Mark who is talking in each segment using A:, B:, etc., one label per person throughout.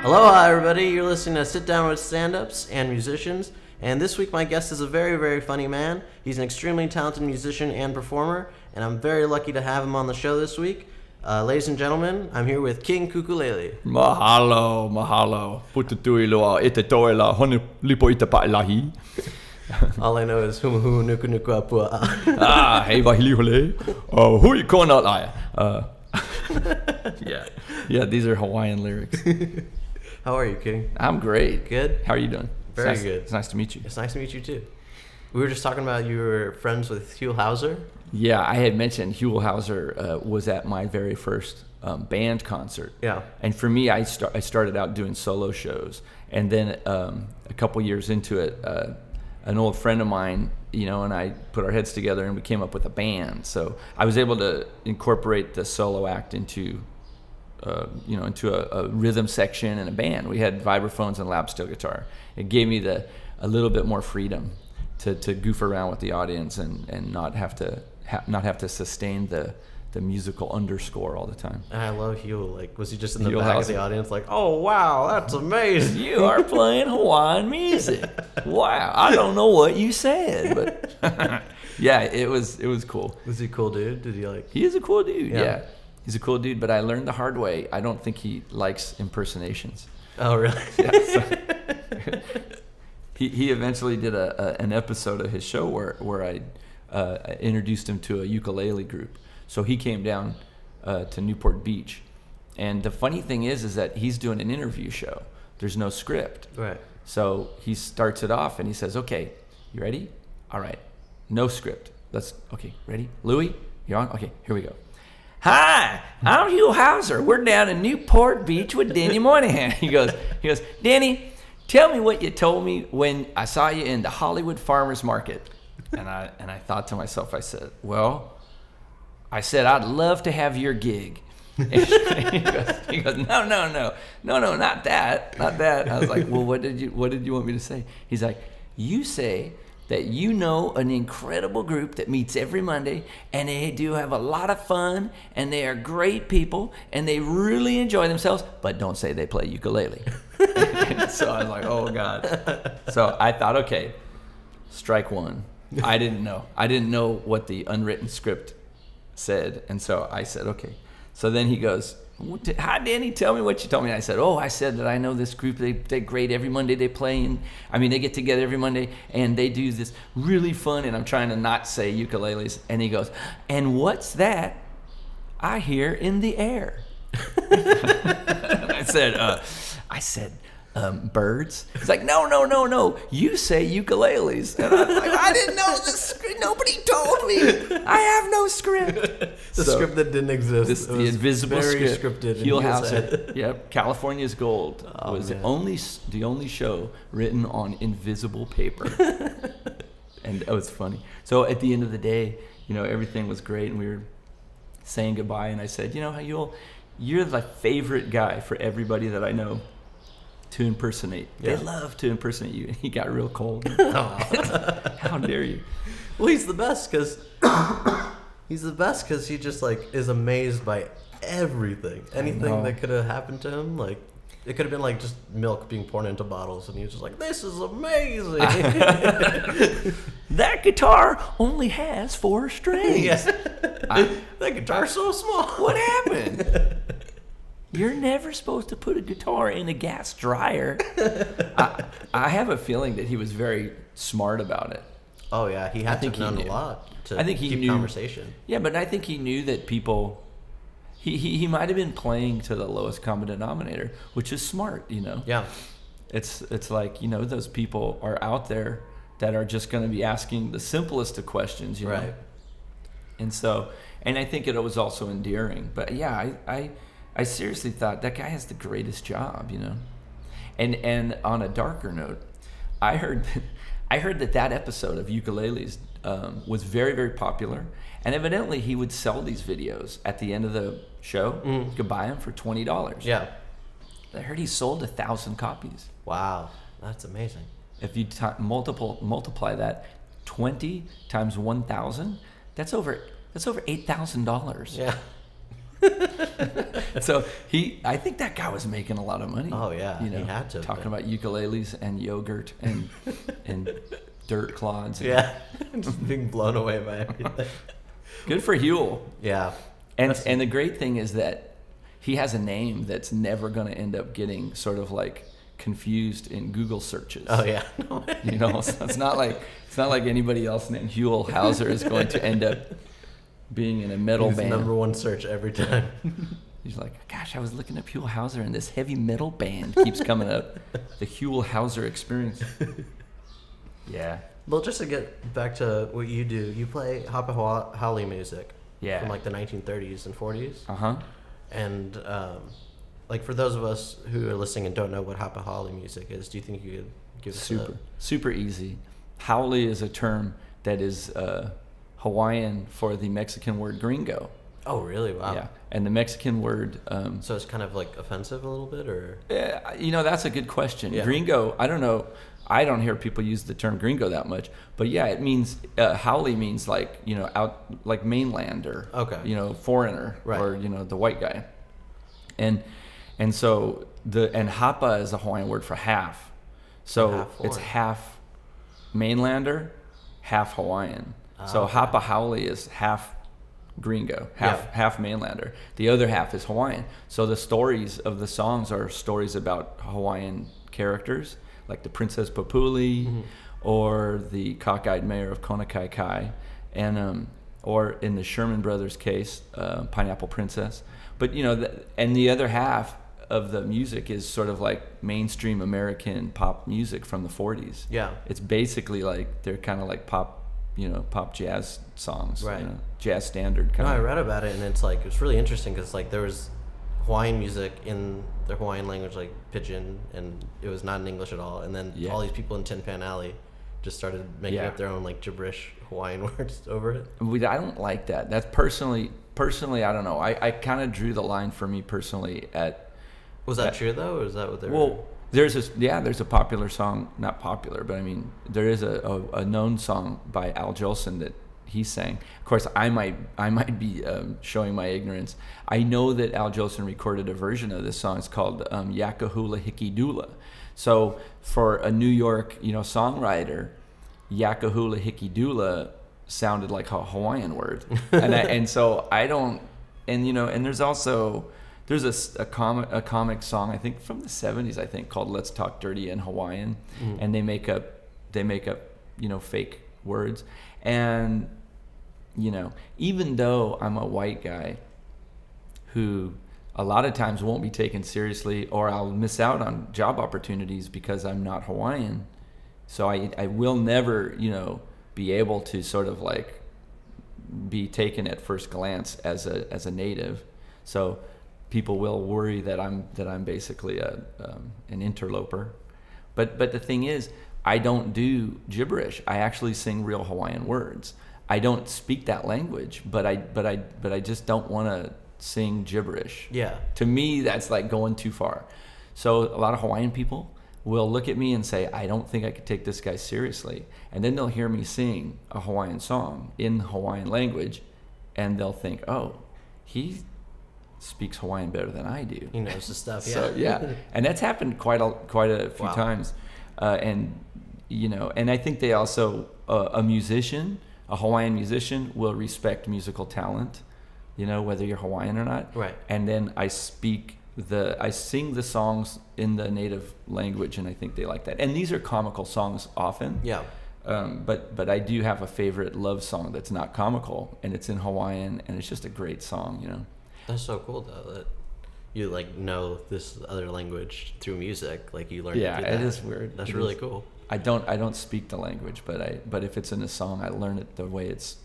A: Aloha, everybody. You're listening to Sit Down with Stand-Ups and Musicians. And this week, my guest is a very, very funny man. He's an extremely talented musician and performer, and I'm very lucky to have him on the show this week. Ladies and gentlemen, I'm here with King Kukulele.
B: Mahalo, mahalo. Pututui loa ite toela honu lipo ite pa'ilahi.
A: All I know is humuhu nuku nuku apua.
B: Hei wahili hole. Hui kona laia. Yeah, these are Hawaiian lyrics.
A: How are you, King?
B: I'm great.
A: Good?
B: How are you doing?
A: Very
B: good.
A: good.
B: It's nice to meet you.
A: It's nice to meet you, too. We were just talking about you were friends with Huell Howser.
B: Yeah, I had mentioned Huell Howser was at my very first band concert.
A: Yeah.
B: And for me, I started out doing solo shows. And then a couple years into it, an old friend of mine, and I put our heads together and we came up with a band. So I was able to incorporate the solo act into a rhythm section and a band. We had vibraphones and lap steel guitar. It gave me a little bit more freedom to goof around with the audience and not have to sustain the musical underscore all the time.
A: And I love Huell. Like, was he just in the
B: Huell
A: back
B: Howser.
A: of the audience like, oh, wow, that's amazing.
B: You are playing Hawaiian music. Wow, I don't know what you said, but yeah, it was cool.
A: Was he a cool dude? Did he like...
B: He is a cool dude,
A: Yeah.
B: yeah. He's a cool dude, but I learned the hard way. I don't think he likes impersonations.
A: Oh, really?
B: Yeah, so he eventually did an episode of his show where I introduced him to a ukulele group. So he came down to Newport Beach. And the funny thing is that he's doing an interview show. There's no script.
A: Right.
B: So he starts it off and he says, okay, you ready? All right, no script. Okay, ready? Louie, you're on? Okay, here we go. Hi, I'm Huell Howser. We're down in Newport Beach with Danny Moynihan. He goes, Danny, tell me what you told me when I saw you in the Hollywood Farmers Market. And I thought to myself, I said, I said, I'd love to have your gig. And he goes, no, not that. I was like, well, what did you want me to say? He's like, you say that you know an incredible group that meets every Monday, and they do have a lot of fun, and they are great people, and they really enjoy themselves, but don't say they play ukulele. So I was like, oh, God. So I thought, okay, strike one. I didn't know what the unwritten script said, and so I said, okay. So then he goes, hi, Danny, tell me what you told me. And I said that I know this group. They're great. Every Monday they play, and they get together every Monday, and they do this really fun, and I'm trying to not say ukuleles. And he goes, and what's that I hear in the air? I said, birds. He's like, no. You say ukuleles. And I'm like, I didn't know the script. Nobody told me. I have no script.
A: The script that didn't exist.
B: The invisible
A: very
B: script.
A: Scripted.
B: Huell Howser. Yep. California's Gold was
A: man.
B: the only show written on invisible paper. And it was funny. So at the end of the day, everything was great, and we were saying goodbye. And I said, Huell, you're the favorite guy for everybody that I know to impersonate.
A: Yeah.
B: They love to impersonate you. And he got real cold. How dare you?
A: Well, he's the best because he just like is amazed by everything. Anything that could have happened to him, like it could have been like just milk being poured into bottles, and he was just like, "This is amazing."
B: That guitar only has 4 strings.
A: Yes. That guitar's so small.
B: What happened? You're never supposed to put a guitar in a gas dryer. I have a feeling that he was very smart about it.
A: Oh yeah, he had to have known a lot to keep conversation.
B: Yeah, but I think he knew that people. He might have been playing to the lowest common denominator, which is smart,
A: Yeah.
B: It's like, those people are out there that are just going to be asking the simplest of questions,
A: Right.
B: And so, and I think it was also endearing. But yeah, I seriously thought that guy has the greatest job, And on a darker note, I heard that episode of ukuleles was very, very popular, and evidently he would sell these videos at the end of the show. You could buy them for $20.
A: Yeah.
B: I heard he sold 1,000 copies.
A: Wow, that's amazing.
B: If you multiply that 20 times 1,000, that's over $8,000.
A: Yeah.
B: So I think that guy was making a lot of money.
A: Oh yeah,
B: you know,
A: he had to.
B: Talking about ukuleles and yogurt and dirt clods.
A: Yeah, just being blown away by everything.
B: Good for Huell.
A: Yeah,
B: and the great thing is that he has a name that's never going to end up getting sort of like confused in Google searches.
A: Oh yeah,
B: you know, so it's not like anybody else named Huell Howser is going to end up being in a metal band.
A: Number one search every time.
B: He's like, gosh, I was looking up Huell Howser and this heavy metal band keeps coming up. The Huell Howser Experience. Yeah.
A: Well, just to get back to what you do, you play Hapa music.
B: Yeah.
A: From like the 1930s and 40s.
B: Uh-huh.
A: And like for those of us who are listening and don't know what Hapa music is, do you think you could give us
B: super easy. Haole is a term that is Hawaiian for the Mexican word gringo.
A: Oh, really? Wow.
B: Yeah, and the Mexican word...
A: so it's kind of like offensive a little bit, or...?
B: Yeah, you know, that's a good question.
A: Yeah.
B: Gringo, I don't know. I don't hear people use the term gringo that much. But yeah, it means... haole means like, you know, out like mainlander.
A: Okay.
B: You know, foreigner.
A: Right.
B: Or, you know, the white guy. And so... And hapa is a Hawaiian word for half. So it's half mainlander, half Hawaiian. So
A: okay.
B: Hapa Haole is half gringo, half mainlander. The other half is Hawaiian. So the stories of the songs are stories about Hawaiian characters, like the Princess Papuli, or the cockeyed mayor of Konakaikai, and or in the Sherman Brothers case, Pineapple Princess. But you know, and the other half of the music is sort of like mainstream American pop music from the 40s. Yeah, it's basically like they're kind of like pop. You know, pop jazz songs, right? You know, jazz standard kind of.
A: I read about it, and it's like it's really interesting because like there was Hawaiian music in the Hawaiian language, like pidgin, and it was not in English at all. And then all these people in Tin Pan Alley just started making up their own like gibberish Hawaiian words over it.
B: I don't like that. That's personally, I don't know. I kind of drew the line for me personally at.
A: Was that true though, or is that what they were?
B: Well, there's a popular song, not popular, but I mean, there is a known song by Al Jolson that he sang. Of course, I might be showing my ignorance. I know that Al Jolson recorded a version of this song. It's called Yakahula Hiki Dula. So for a New York, you know, songwriter, Yakahula Hiki Dula sounded like a Hawaiian word, and so I don't, and you know, and there's also. There's a comic song, I think from the 70s, I think, called "Let's Talk Dirty" in Hawaiian, and they make up you know, fake words. And you know, even though I'm a white guy who a lot of times won't be taken seriously, or I'll miss out on job opportunities because I'm not Hawaiian, so I will never, you know, be able to sort of like be taken at first glance as a native. So people will worry that I'm basically an interloper, but the thing is, I don't do gibberish. I actually sing real Hawaiian words. I don't speak that language, but I just don't want to sing gibberish. Yeah. To me, that's like going too far. So a lot of Hawaiian people will look at me and say, I don't think I could take this guy seriously, and then they'll hear me sing a Hawaiian song in Hawaiian language, and they'll think, oh, he speaks Hawaiian better than I do.
A: He knows the stuff. Yeah.
B: So yeah, and that's happened quite a few times, and you know, and I think they also a Hawaiian musician will respect musical talent, you know, whether you're Hawaiian or not. Right. And then I sing the songs in the native language, and I think they like that. And these are comical songs often. Yeah. But I do have a favorite love song that's not comical, and it's in Hawaiian, and it's just a great song, you know.
A: That's so cool though that you like know this other language through music, like you learn. Yeah,
B: it is weird.
A: That's really cool.
B: I don't speak the language, but if it's in a song, I learn it the way it's,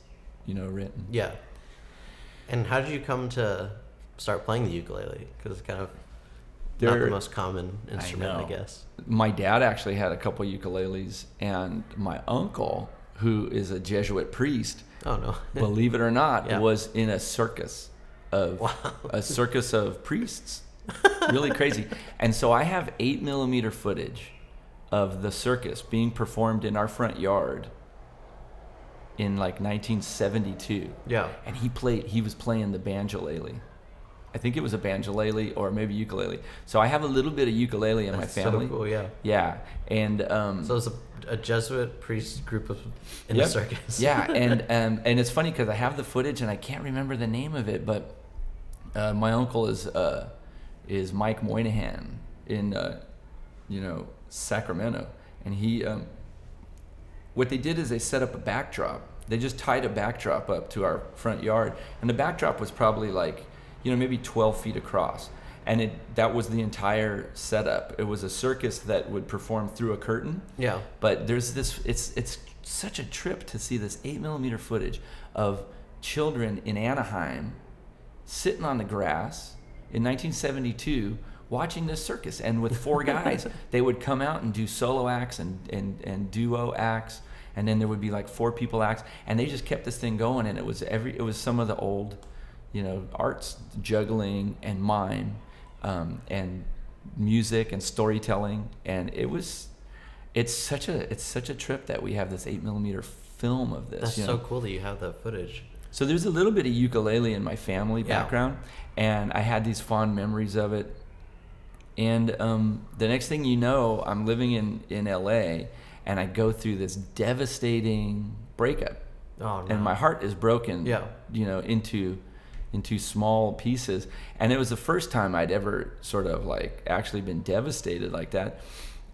B: you know, written.
A: Yeah. And how did you come to start playing the ukulele? Because it's kind of not the most common instrument, I guess.
B: My dad actually had a couple ukuleles, and my uncle, who is a Jesuit priest, believe it or not, was in a circus. A circus of priests. Really crazy. And so I have 8mm footage of the circus being performed in our front yard in like 1972. Yeah. And he was playing the banjolele. I think it was a banjolele or maybe ukulele. So I have a little bit of ukulele in my family.
A: So cool, yeah.
B: Yeah, and
A: so it's a Jesuit priest group in
B: yep.
A: a circus.
B: Yeah, and it's funny because I have the footage and I can't remember the name of it, but my uncle is Mike Moynihan in Sacramento, and he what they did is they set up a backdrop. They just tied a backdrop up to our front yard, and the backdrop was probably like, maybe 12 feet across, and that was the entire setup. It was a circus that would perform through a curtain. Yeah. But there's this. It's such a trip to see this 8mm footage of children in Anaheim sitting on the grass in 1972 watching this circus, and with 4 guys, they would come out and do solo acts and duo acts. And then there would be like 4 people acts, and they just kept this thing going. And it was some of the old, arts, juggling and mime, and music and storytelling. And it's such a trip that we have this 8mm film of this.
A: That's so cool that you have that footage.
B: So there's a little bit of ukulele in my family background, and I had these fond memories of it. And the next thing you know, I'm living in LA. And I go through this devastating breakup, and my heart is broken, into small pieces. And it was the first time I'd ever sort of like actually been devastated like that.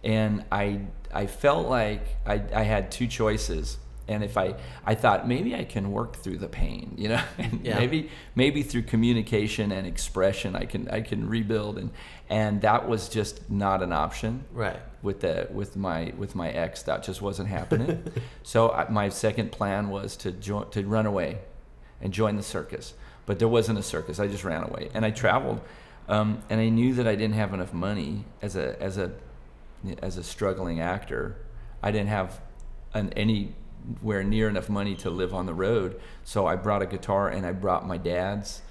B: And I felt like I had 2 choices. And if I thought maybe I can work through the pain, and maybe through communication and expression I can rebuild, and that was just not an option. Right. With my ex, that just wasn't happening. So my second plan was to run away and join the circus. But there wasn't a circus. I just ran away, and I traveled, and I knew that I didn't have enough money as a struggling actor. I didn't have anywhere near enough money to live on the road. So I brought a guitar, and I brought my dad's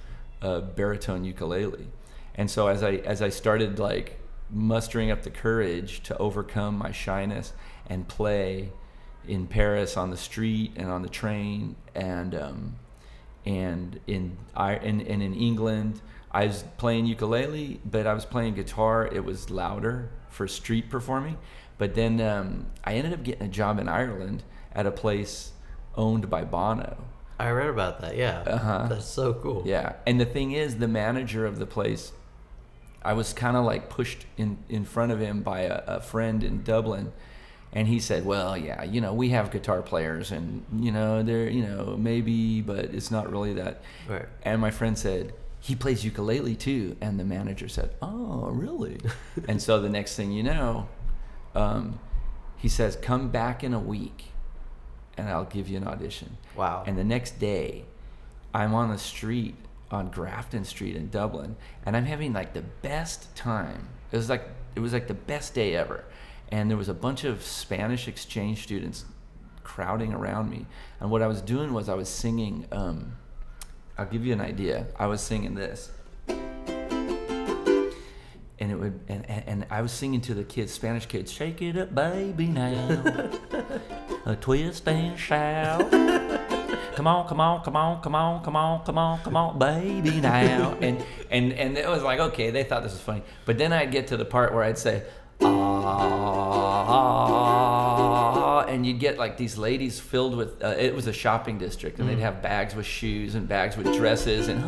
B: baritone ukulele. And so as I started like mustering up the courage to overcome my shyness and play in Paris on the street and on the train, and in England, I was playing ukulele, but I was playing guitar. It was louder for street performing. But then I ended up getting a job in Ireland at a place owned by Bono.
A: I read about that, yeah. That's so cool.
B: Yeah, and the thing is, the manager of the place, I was kind of like pushed in front of him by a friend in Dublin, and he said, well, yeah, we have guitar players, and they're maybe, but it's not really that. Right. And my friend said, he plays ukulele too, and the manager said, oh, really? And so the next thing you know, he says, come back in a week and I'll give you an audition. Wow. And the next day, I'm on the street on Grafton Street in Dublin, and I'm having like the best time. It was like the best day ever. And there was a bunch of Spanish exchange students crowding around me. And what I was doing was I was singing, I'll give you an idea. I was singing this. And it would, and I was singing to the kids, Spanish kids, shake it up, baby, now. A twist and shout. Come on, come on, come on, come on, come on, come on, come on, baby, now. And it was like, okay, they thought this was funny. But then I'd get to the part where I'd say, ah, and you'd get like these ladies filled with, it was a shopping district, and they'd have bags with shoes and bags with dresses, and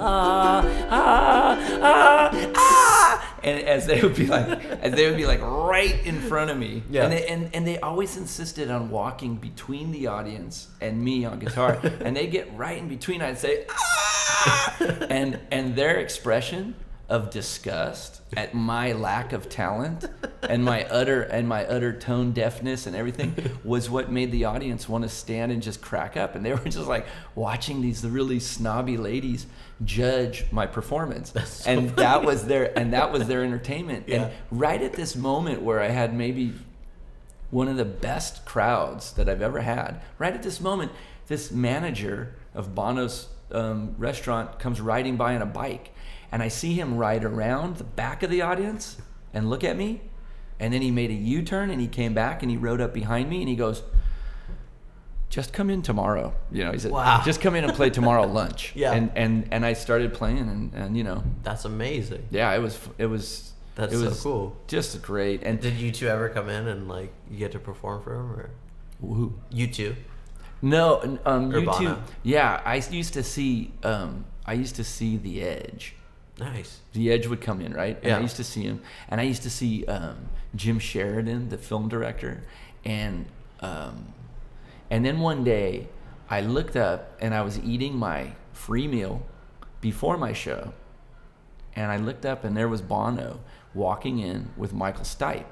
B: and as they would be like right in front of me. Yeah. And they always insisted on walking between the audience and me on guitar, and they get right in between. I'd say, ah, and their expression of disgust at my lack of talent and my utter tone deafness and everything was what made the audience want to stand and just crack up. And they were just like watching these really snobby ladies judge my performance. And that was their entertainment. Yeah. And right at this moment where I had maybe one of the best crowds that I've ever had, right at this moment, this manager of Bono's restaurant comes riding by on a bike. And I see him ride around the back of the audience and look at me. And then he made a U-turn and he came back and he rode up behind me and he goes, just come in tomorrow. You know, he said,
A: wow,
B: just come in and play tomorrow lunch.
A: Yeah.
B: And I started playing, and you know.
A: That's amazing.
B: Yeah, it was.
A: That's so cool.
B: Just great. And
A: did you two ever come in and like you get to perform for him, or
B: who?
A: You two?
B: No, you
A: Bono.
B: two. Yeah, I used to see The Edge.
A: Nice.
B: The Edge would come in, right? And
A: Yeah.
B: I used to see him, and I used to see Jim Sheridan, the film director, and then one day I looked up and I was eating my free meal before my show, and I looked up and there was Bono walking in with Michael Stipe.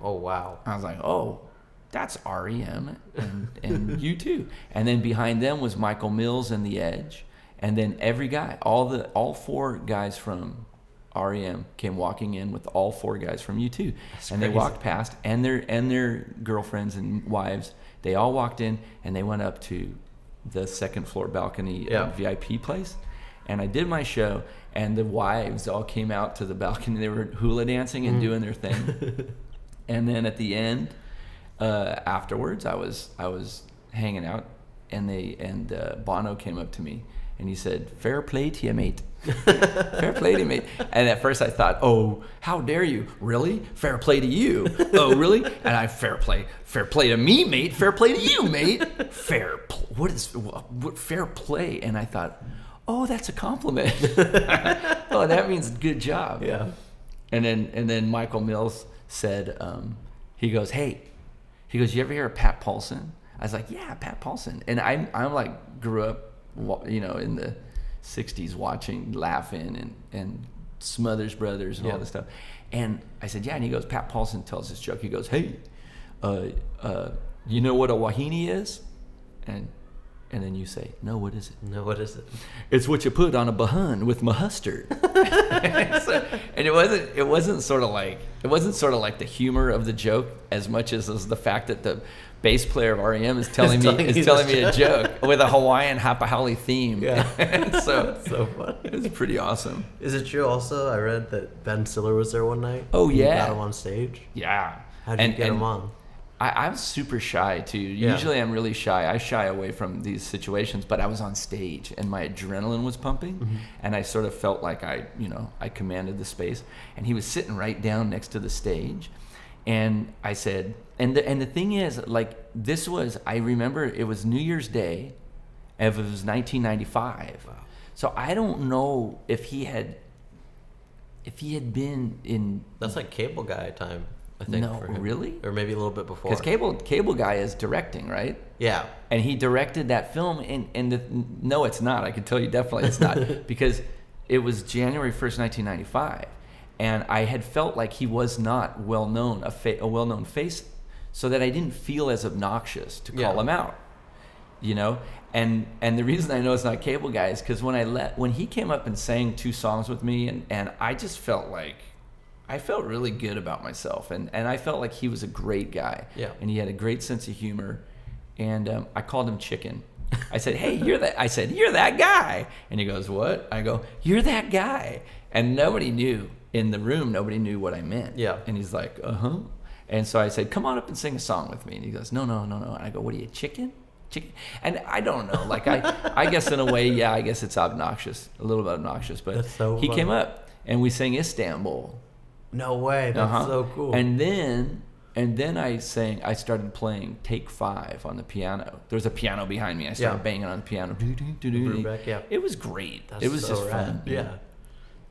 A: Oh wow!
B: I was like, oh, that's REM and you too. And then behind them was Michael Mills and The Edge. And then every guy, all four guys from REM came walking in with all four guys from U2.
A: That's
B: and
A: crazy.
B: they walked past, and their girlfriends and wives, they all walked in, and they went up to the second floor balcony VIP place. And I did my show, and the wives all came out to the balcony. They were hula dancing and doing their thing. And then at the end, afterwards, I was hanging out, and Bono came up to me. And he said, "Fair play to you, mate." Fair play to you, mate. And at first I thought, oh, how dare you? Really? Fair play to you? Oh, really? And I, fair play to me, mate. Fair play to you, mate. What fair play? And I thought, oh, that's a compliment. Oh, that means good job.
A: Yeah.
B: And then Michael Mills said, he goes, you ever hear of Pat Paulson? I was like, yeah, Pat Paulson. And I'm like, grew up, you know, in the 60s watching Laughing and Smothers Brothers and all this stuff. And I said, yeah. And he goes, Pat Paulson tells this joke. He goes, hey, you know what a wahine is? And then you say, no, what is it?
A: No, what is it?
B: It's what you put on a bahun with mustard. And it wasn't sort of like the humor of the joke as much as the fact that the bass player of REM is telling me a joke with a Hawaiian Hapahali theme.
A: Yeah.
B: So
A: That's so funny.
B: it was pretty awesome.
A: Is it true also, I read that Ben Stiller was there one night?
B: Oh,
A: and you
B: yeah.
A: got him on stage?
B: Yeah.
A: How did you get him on?
B: I'm super shy too.
A: Yeah.
B: Usually I'm really shy. I shy away from these situations, but I was on stage and my adrenaline was pumping, and I sort of felt like I commanded the space, and he was sitting right down next to the stage. And I said, and the thing is, like, I remember it was New Year's Day, and it was 1995.
A: Wow.
B: So I don't know if he had been in.
A: That's like Cable Guy time, I think.
B: No,
A: for him.
B: really?
A: Or maybe a little bit before.
B: Because Cable Guy is directing, right?
A: Yeah.
B: And he directed that film, no, it's not. I can tell you definitely it's not, because it was January 1st, 1995. And I had felt like he was not a well-known face, so that I didn't feel as obnoxious to call him out, you know. And the reason I know it's not Cable Guy is because when he came up and sang 2 songs with me, and I just felt really good about myself, and I felt like he was a great guy, and he had a great sense of humor, and I called him Chicken. I said, "Hey, you're that guy," and he goes, "What?" I go, "You're that guy," and nobody knew. In the room, nobody knew what I meant. Yeah. And he's like, uh-huh. And so I said, "Come on up and sing a song with me." And he goes, no. And I go, "What are you, chicken? And I don't know. Like, I guess in a way, I guess it's obnoxious, a little bit obnoxious. But he came up and we sang Istanbul.
A: No way. That's so cool.
B: And then I started playing Take 5 on the piano. There was a piano behind me. I started banging on the piano. It was great. It was just fun.
A: Yeah.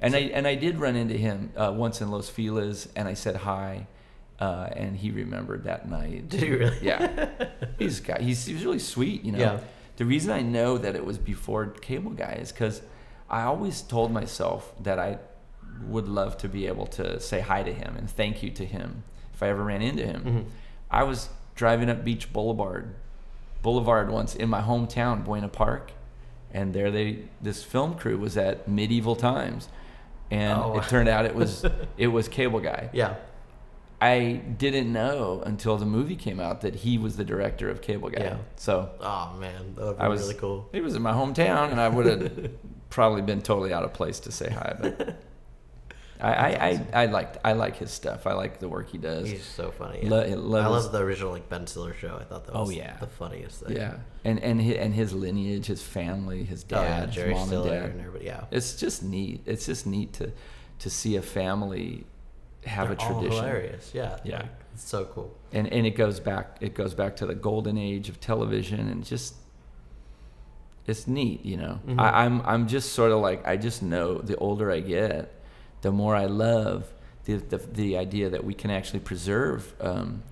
B: And I did run into him once in Los Feliz, and I said hi, and he remembered that night.
A: Did he really?
B: Yeah. He's really sweet, you know. Yeah. The reason I know that it was before Cable Guy is because I always told myself that I would love to be able to say hi to him and thank you to him if I ever ran into him. I was driving up Beach Boulevard once in my hometown, Buena Park, and there this film crew was at Medieval Times. And it turned out it was Cable Guy. Yeah. I didn't know until the movie came out that he was the director of Cable Guy. Yeah. So. Oh man, that would be really cool. He was in my hometown, and I would have probably been totally out of place to say hi, but I like his stuff. I like the work he does.
A: He's so funny.
B: I
A: love the original like Ben Stiller show. I thought that was the funniest thing.
B: Yeah, and his lineage, his family, his dad,
A: Jerry
B: his mom
A: Stiller
B: and dad.
A: and everybody. Yeah,
B: it's just neat. It's just neat to see a family have
A: They're
B: a tradition.
A: all hilarious. Yeah,
B: Yeah.
A: Like, it's so cool.
B: And it goes back to the golden age of television, and just it's neat, you know.
A: Mm-hmm.
B: I'm just sort of like, I just know the older I get, the more I love the idea that we can actually preserve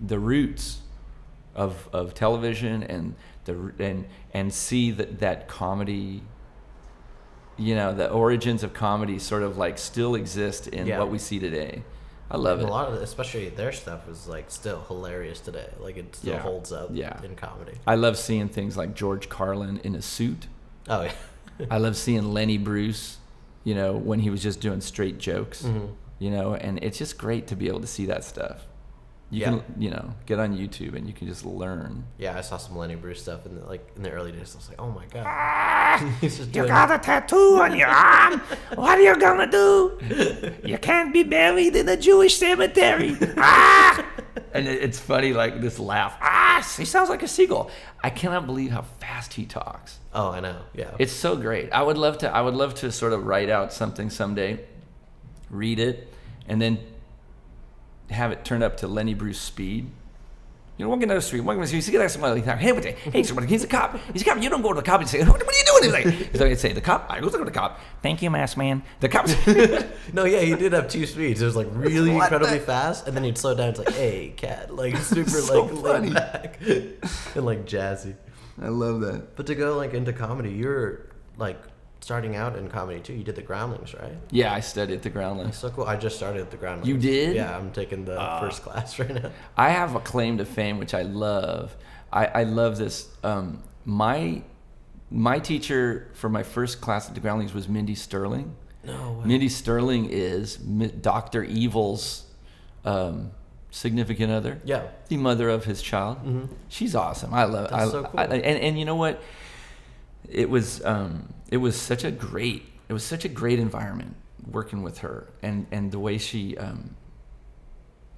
B: the roots of television and see that comedy, you know, the origins of comedy sort of like still exist in what we see today. I love it.
A: A lot of especially their stuff is like still hilarious today. Like it still holds up in comedy.
B: I love seeing things like George Carlin in a suit.
A: Oh yeah.
B: I love seeing Lenny Bruce, you know, when he was just doing straight jokes, you know, and it's just great to be able to see that stuff. You can, you know, get on YouTube and you can just learn.
A: Yeah, I saw some Lenny Bruce stuff in the early days. I was like, oh my god. He's just
C: You got a tattoo on your arm. What are you gonna do? You can't be buried in a Jewish cemetery.
B: And it's funny, like this laugh. He sounds like a seagull. I cannot believe how fast he talks.
A: Oh, I know. Yeah.
B: It's so great. I would love to sort of write out something someday, read it, and then have it turn up to Lenny Bruce speed. You know, walking down the street, you see that somebody like, hey, somebody, he's a cop. He's a cop. You don't go to the cop and say, what are you doing? He's like, say, the cop? I go to the cop. Thank you, masked man. The cop's...
A: No, yeah, he did have two speeds. It was like really incredibly fast, and then he'd slow down. It's like, hey, cat. Like super
B: so
A: like
B: funny.
A: laid back and like jazzy.
B: I love that.
A: But to go like into comedy, you're like starting out in comedy too. You did the Groundlings, right?
B: Yeah, I studied at the Groundlings.
A: So cool. I just started at the Groundlings.
B: You did?
A: Yeah, I'm taking the first class right now.
B: I have a claim to fame, which I love. I love this. My teacher for my first class at the Groundlings was Mindy Sterling.
A: No way.
B: Mindy Sterling is Dr. Evil's significant other.
A: Yeah.
B: The mother of his child. Mm-hmm. She's awesome. I love.
A: That's so cool.
B: And you know what? It was such a great environment working with her, and the way she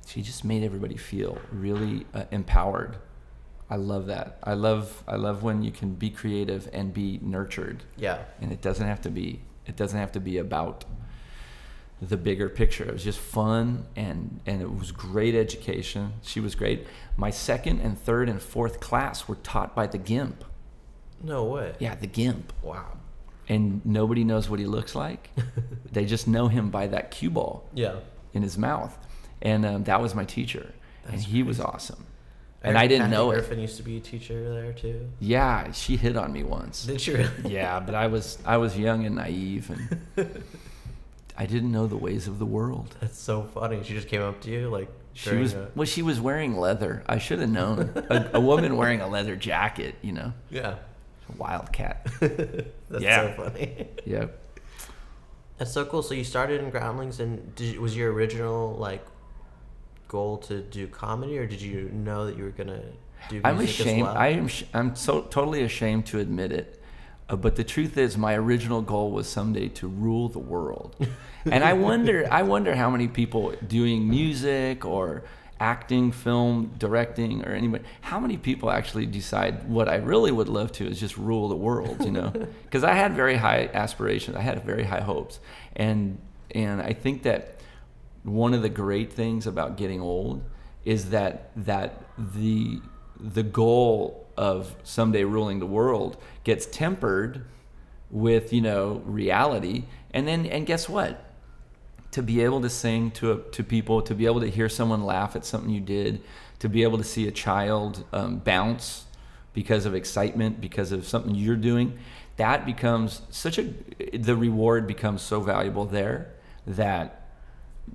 B: just made everybody feel really empowered. I love that. I love when you can be creative and be nurtured.
A: Yeah.
B: And it doesn't have to be about the bigger picture. It was just fun, and it was great education. She was great. My second and third and fourth class were taught by the GIMP.
A: No way.
B: Yeah, the GIMP.
A: Wow.
B: And nobody knows what he looks like. They just know him by that cue ball in his mouth. And that was my teacher. And he was awesome. And I didn't know it.
A: Griffin used to be a teacher there too.
B: Yeah, she hit on me once.
A: Did she really?
B: Yeah, but I was young and naive, and I didn't know the ways of the world.
A: That's so funny. She just came up to you like
B: she was wearing leather. I should have known. A woman wearing a leather jacket, you know.
A: Yeah.
B: Wildcat.
A: That's so funny.
B: Yep.
A: That's so cool. So you started in Groundlings, and was your original like goal to do comedy, or did you know that you were gonna do music
B: I'm ashamed.
A: as well?
B: I'm so totally ashamed to admit it, but the truth is, my original goal was someday to rule the world. And I wonder how many people doing music or acting, film, directing, or anybody, how many people actually decide what I really would love to is just rule the world, you know? Because I had very high aspirations. I had very high hopes. And I think that one of the great things about getting old is that the goal of someday ruling the world gets tempered with, you know, reality. And guess what? To be able to sing to people, to be able to hear someone laugh at something you did, to be able to see a child bounce because of excitement, because of something you're doing, that becomes the reward becomes so valuable there that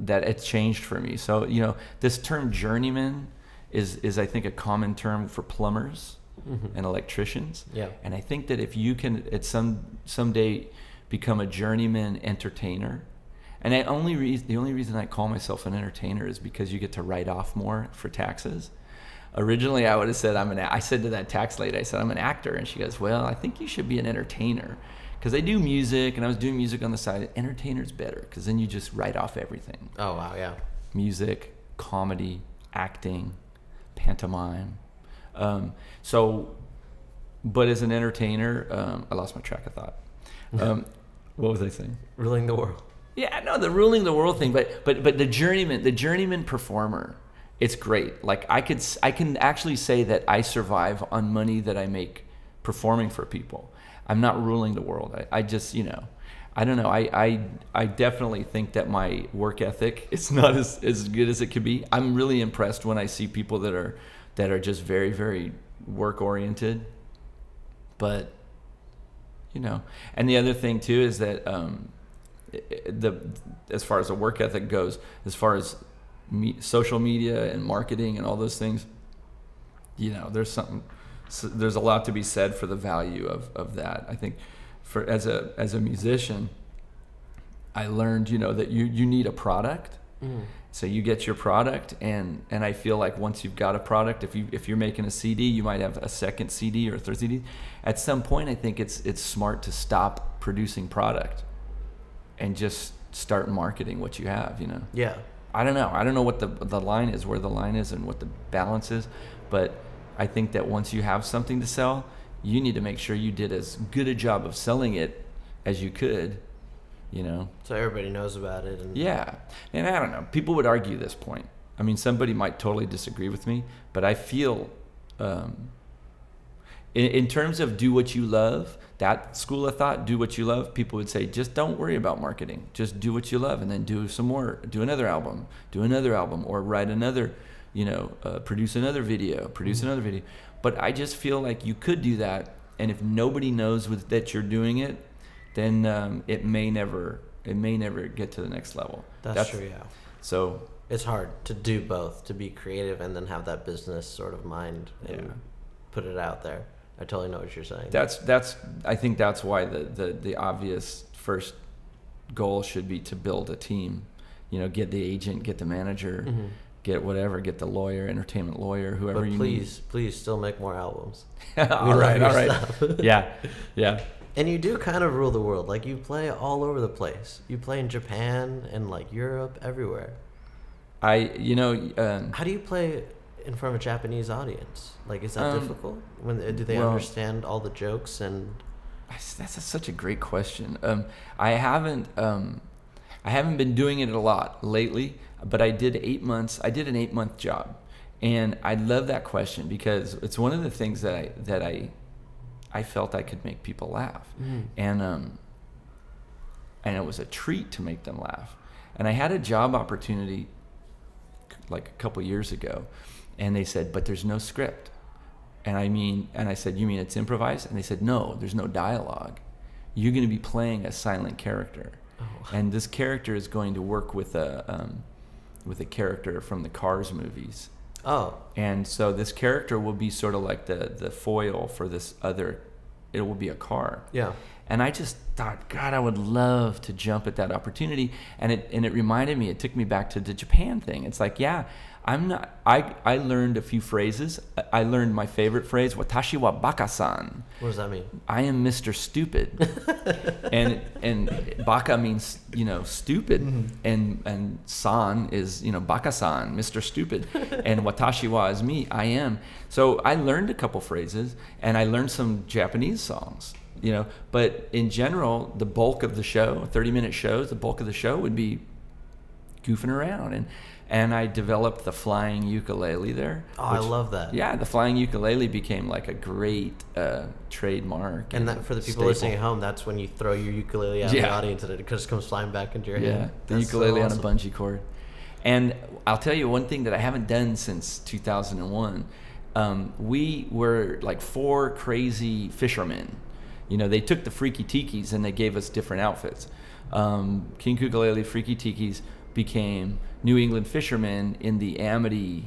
B: it's changed for me. So, you know, this term journeyman is I think a common term for plumbers and electricians.
A: Yeah.
B: And I think that if you can at someday become a journeyman entertainer, and the only reason I call myself an entertainer is because you get to write off more for taxes. Originally, I would have said I said to that tax lady, I said, I'm an actor. And she goes, well, I think you should be an entertainer. because I do music and I was doing music on the side. Entertainer's better because then you just write off everything.
A: Oh, wow, yeah.
B: Music, comedy, acting, pantomime. But as an entertainer, I lost my track of thought. What was I saying?
A: Ruling the world.
B: Yeah, no, the ruling the world thing, but the journeyman performer, it's great. Like I can actually say that I survive on money that I make performing for people. I'm not ruling the world. I just, I don't know. I definitely think that my work ethic is not as good as it could be. I'm really impressed when I see people that are just very, very work oriented. But and the other thing too is that as far as the work ethic goes, as far as social media and marketing and all those things, there's a lot to be said for the value of that. I think as a musician, I learned that you need a product. So you get your product, and I feel like once you've got a product, if you're making a CD, you might have a second CD or a third CD. At some point, I think it's smart to stop producing product and just start marketing what you have.
A: Yeah.
B: I don't know what the line is, where the line is, and what the balance is, but I think that once you have something to sell, you need to make sure you did as good a job of selling it as you could.
A: So everybody knows about it.
B: Yeah. And I don't know. People would argue this point. I mean, somebody might totally disagree with me, but I feel in terms of do what you love, that school of thought, do what you love, people would say, just don't worry about marketing. Just do what you love and then do some more. Do another album, or write another, produce another video, another video. But I just feel like you could do that. And if nobody knows that you're doing it, then it may never get to the next level.
A: That's true, yeah.
B: So
A: it's hard to do both, to be creative and then have that business sort of mind and put it out there. I totally know what you're saying.
B: I think that's why the obvious first goal should be to build a team. Get the agent, get the manager, get whatever, get the lawyer, entertainment lawyer, whoever you need.
A: Please still make more albums.
B: all right. Yeah.
A: And you do kind of rule the world. Like, you play all over the place. You play in Japan and like Europe, everywhere. How do you play in front of a Japanese audience? Like, is that difficult? Do they understand all the jokes? And
B: that's such a great question. I haven't been doing it a lot lately, but I did 8 months. I did an 8-month job, and I love that question because it's one of the things that I felt I could make people laugh, and it was a treat to make them laugh. And I had a job opportunity like a couple years ago, and they said, "But there's no script." And I said, "You mean it's improvised?" And they said, "No, there's no dialogue. You're going to be playing a silent character, and this character is going to work with a character from the Cars movies."
A: Oh.
B: And so this character will be sort of like the foil for this other, it will be a car.
A: Yeah.
B: And I just thought, God, I would love to jump at that opportunity. And it reminded me, it took me back to the Japan thing. It's like, I learned a few phrases. I learned my favorite phrase, watashi wa baka-san.
A: What does that mean?
B: I am Mr. Stupid. and baka means, stupid. And san is, baka-san, Mr. Stupid. And watashi wa is me, I am. So I learned a couple phrases, and I learned some Japanese songs. But in general, the bulk of the show, 30-minute shows, the bulk of the show would be goofing around. And I developed the flying ukulele there.
A: Oh, I love that.
B: Yeah, the flying ukulele became like a great trademark.
A: And that, for the people listening at home, that's when you throw your ukulele out in the audience and it just comes flying back into your hand.
B: Yeah, the ukulele on a bungee cord. And I'll tell you one thing that I haven't done since 2001. We were like 4 crazy fishermen. They took the Freaky Tikis and they gave us different outfits. King Kukulele, Freaky Tikis became New England fishermen in the Amityville.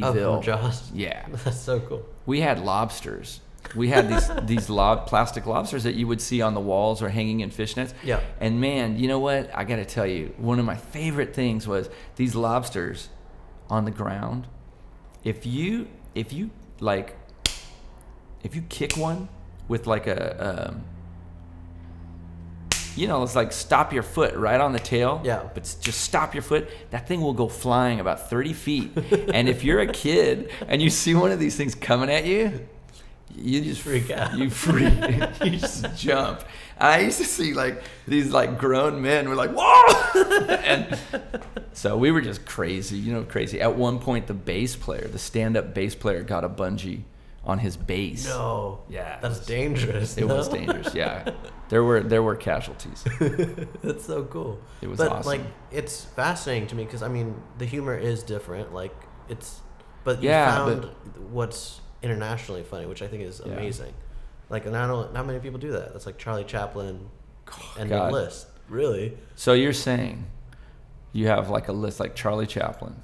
A: Oh, Jaws.
B: Yeah.
A: That's so cool.
B: We had lobsters. We had these plastic lobsters that you would see on the walls or hanging in fish nets.
A: Yeah.
B: And man, you know what? I got to tell you, one of my favorite things was these lobsters on the ground. If you kick one with like a you know, it's like stop your foot right on the tail.
A: Yeah.
B: But just stop your foot. That thing will go flying about 30 feet. And if you're a kid and you see one of these things coming at you, you just
A: freak out.
B: You freak. You just jump. I used to see like these like grown men were like, whoa! And so we were just crazy, you know, crazy. At one point, the stand-up bass player got a bungee on his bass.
A: No.
B: Yeah.
A: That's dangerous.
B: It was dangerous, yeah. There were casualties.
A: That's so cool.
B: It was
A: but,
B: awesome.
A: like, it's fascinating to me because, I mean, the humor is different. Like, but you
B: Yeah,
A: found what's internationally funny, which I think is amazing. Like, not many people do that. That's like Charlie Chaplin and the list. Really?
B: So you're saying you have like a list like Charlie Chaplin,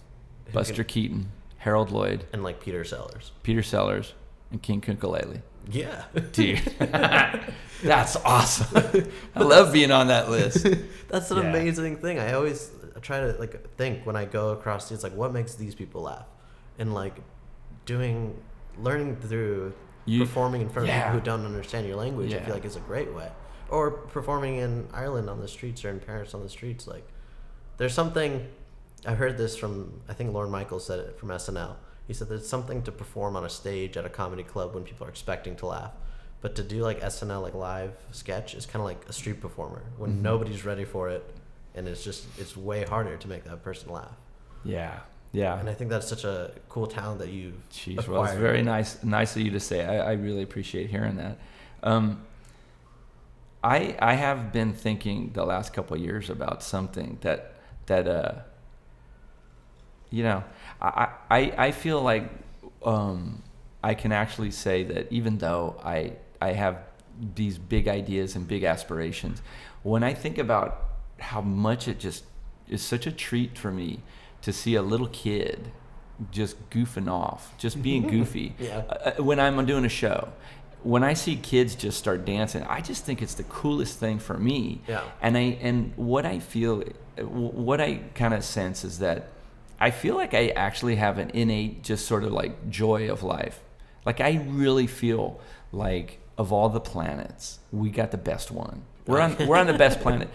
B: Buster Keaton, Harold Lloyd,
A: and like Peter Sellers,
B: and King Kukulele.
A: Yeah.
B: Dude, that's awesome. I love being on that list.
A: That's an amazing thing. I always try to like think when I go across these, like, what makes these people laugh, and like learning through performing in front of people who don't understand your language. I feel like is a great way. Or performing in Ireland on the streets or in Paris on the streets. Like, there's something. I heard this from, I think Lorne Michaels said it from SNL. He said there's something to perform on a stage at a comedy club when people are expecting to laugh, but to do like SNL, like live sketch, is kind of like a street performer when nobody's ready for it, and it's way harder to make that person laugh. Yeah. And I think that's such a cool talent that you've acquired.
B: Well, it's very nice of you to say. I really appreciate hearing that. I have been thinking the last couple of years about something that you know, I feel like I can actually say that even though I have these big ideas and big aspirations, when I think about how much it just is such a treat for me to see a little kid just goofing off, just being goofy. When I'm doing a show, when I see kids just start dancing, I just think it's the coolest thing for me.
A: Yeah.
B: And what I kind of sense is that I feel like I actually have an innate just sort of like joy of life. Like, I really feel like of all the planets, we got the best one. We're on the best planet.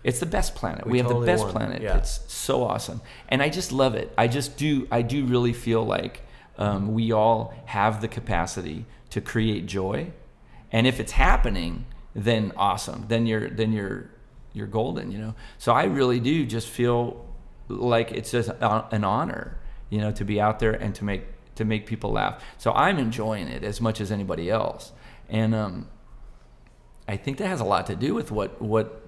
B: It's the best planet. We have
A: totally
B: the best
A: won.
B: planet.
A: Yeah.
B: It's so awesome. And I just love it. I do really feel like we all have the capacity to create joy. And if it's happening, then awesome. Then you're golden, you know? So I really do just feel like it's just an honor, you know, to be out there and to make people laugh. So I'm enjoying it as much as anybody else. And I think that has a lot to do with what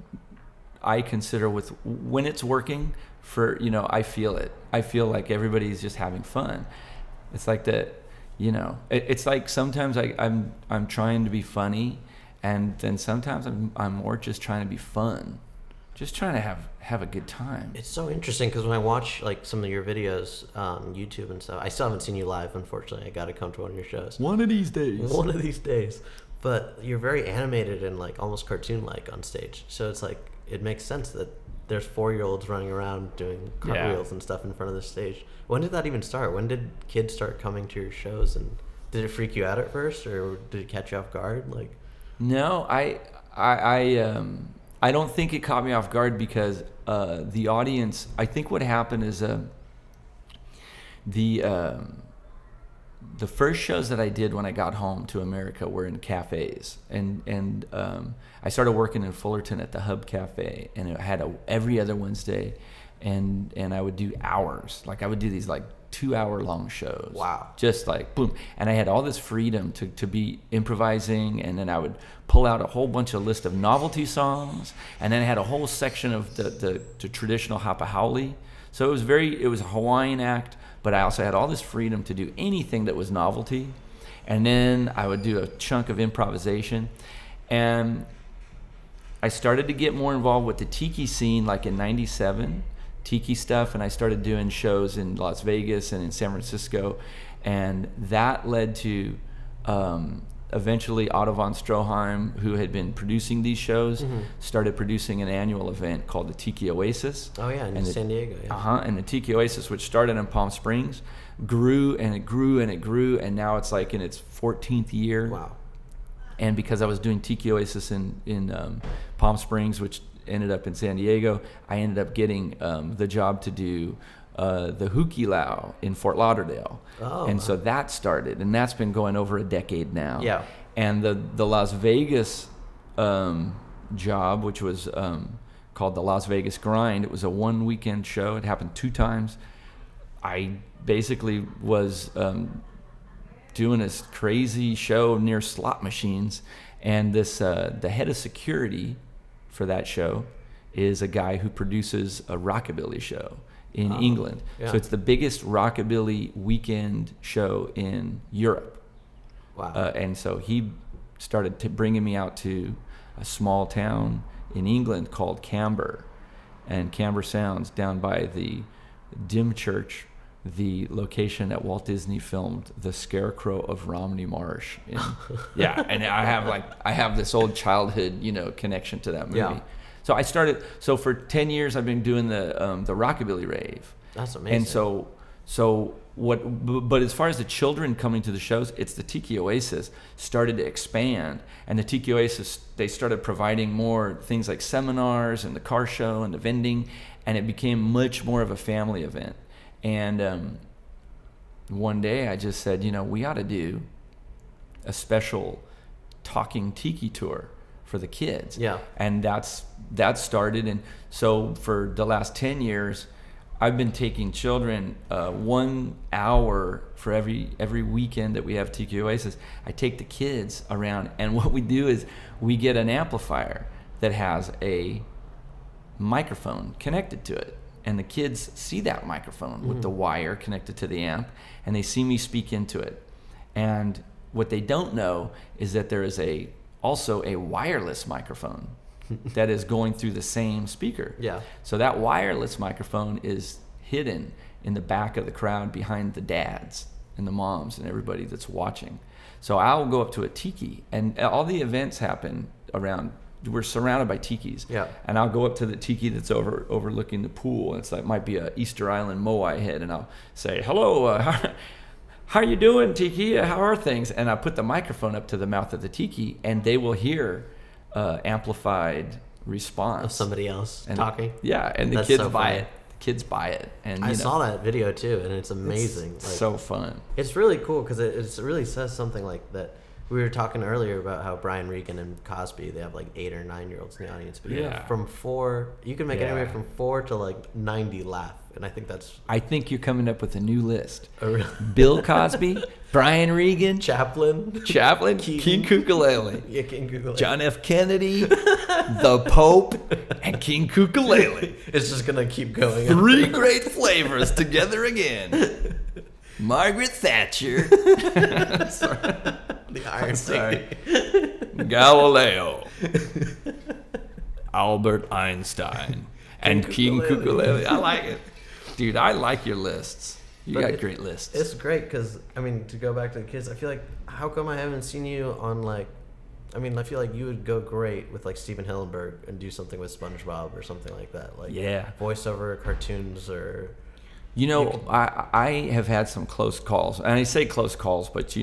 B: I consider when it's working for, you know, I feel it. I feel like everybody's just having fun. It's like that, you know, it's like sometimes I'm trying to be funny, and then sometimes I'm more just trying to be fun, just trying to have a good time.
A: It's so interesting because when I watch like some of your videos on YouTube and stuff, I still haven't seen you live, unfortunately. I got to come to one of your shows.
B: One of these days.
A: One of these days. But you're very animated and like almost cartoon-like on stage. So it's like, it makes sense that there's 4-year-olds running around doing cartwheels and stuff in front of the stage. When did that even start? When did kids start coming to your shows, and did it freak you out at first, or did it catch you off guard? Like,
B: no, I don't think it caught me off guard because the audience. I think what happened is the first shows that I did when I got home to America were in cafes, and I started working in Fullerton at the Hub Cafe, and it had every other Wednesday, and I would do hours. Like, I would do these like 2-hour long shows.
A: Wow.
B: Just like boom. And I had all this freedom to be improvising, and then I would pull out a whole bunch of list of novelty songs, and then I had a whole section of the traditional Hapa Haole. So it was a Hawaiian act, but I also had all this freedom to do anything that was novelty. And then I would do a chunk of improvisation. And I started to get more involved with the Tiki scene like in '97, Tiki stuff, and I started doing shows in Las Vegas and in San Francisco. And that led to eventually Otto von Stroheim, who had been producing these shows, started producing an annual event called the Tiki Oasis.
A: Oh yeah, in San Diego. Yeah.
B: And the Tiki Oasis, which started in Palm And because I was doing Tiki Oasis in Palm Springs, which ended up in San Diego, I ended up getting the job to do the Huell in Fort Lauderdale.
A: Oh.
B: And so that started, and that's been going over a decade now.
A: Yeah.
B: And the Las Vegas job, which was called the Las Vegas Grind, it was a 1-weekend show. It happened 2 times. I basically was doing this crazy show near slot machines, and this the head of security for that show is a guy who produces a rockabilly show in England.
A: Yeah.
B: So it's the biggest rockabilly weekend show in Europe.
A: Wow.
B: And so he started bringing me out to a small town in England called Camber, and Camber Sounds, down by the Dymchurch, the location that Walt Disney filmed The Scarecrow of Romney Marsh. Yeah, and I have this old childhood, connection to that movie.
A: Yeah.
B: So for 10 years I've been doing the rockabilly rave.
A: That's amazing.
B: And but as far as the children coming to the shows, it's the Tiki Oasis started to expand, and the Tiki Oasis, they started providing more things like seminars and the car show and the vending, and it became much more of a family event. And one day I just said, we ought to do a special talking tiki tour for the kids.
A: Yeah.
B: And that started. And so for the last 10 years, I've been taking children 1 hour for every weekend that we have Tiki Oasis. I take the kids around, and what we do is we get an amplifier that has a microphone connected to it. And the kids see that microphone with the wire connected to the amp, and they see me speak into it. And what they don't know is that there is also a wireless microphone that is going through the same speaker.
A: Yeah.
B: So that wireless microphone is hidden in the back of the crowd behind the dads and the moms and everybody that's watching. So I'll go up to a tiki, and all the events happen around. We're surrounded by tikis.
A: Yeah.
B: And I'll go up to the tiki that's overlooking the pool. It's like, might be a Easter Island Moai head, and I'll say, "Hello, how you doing, tiki? How are things?" And I put the microphone up to the mouth of the tiki, and they will hear amplified response
A: Of somebody else
B: and,
A: talking.
B: Yeah, and the
A: That's
B: kids
A: so
B: buy
A: funny.
B: it. The kids buy it, and
A: I saw that video too, and it's amazing.
B: It's so fun.
A: It's really cool because it really says something like that. We were talking earlier about how Brian Regan and Cosby, they have like 8 or 9 year olds in the audience, but
B: Yeah.
A: from 4, you can make
B: Yeah.
A: anywhere from 4 to like 90 laugh, and I think that's
B: I think you're coming up with a new list.
A: a real
B: Bill Cosby, Brian Regan,
A: Chaplin,
B: King Kukulele,
A: yeah, King Kukulele.
B: John F. Kennedy, the Pope, and King Kukulele.
A: It's just gonna keep going.
B: 3 great flavors together again. Margaret Thatcher,
A: The Iron
B: sorry. Galileo, Albert Einstein, and King Kukulele. I like it. Dude, I like your lists. You got great lists.
A: It's great because, I mean, to go back to the kids, I feel like, how come I haven't seen you on like, I mean, I feel like you would go great with like Steven Hillenburg and do something with SpongeBob or something like that. Like
B: Yeah.
A: voiceover cartoons or...
B: You know, I have had some close calls, and I say close calls, but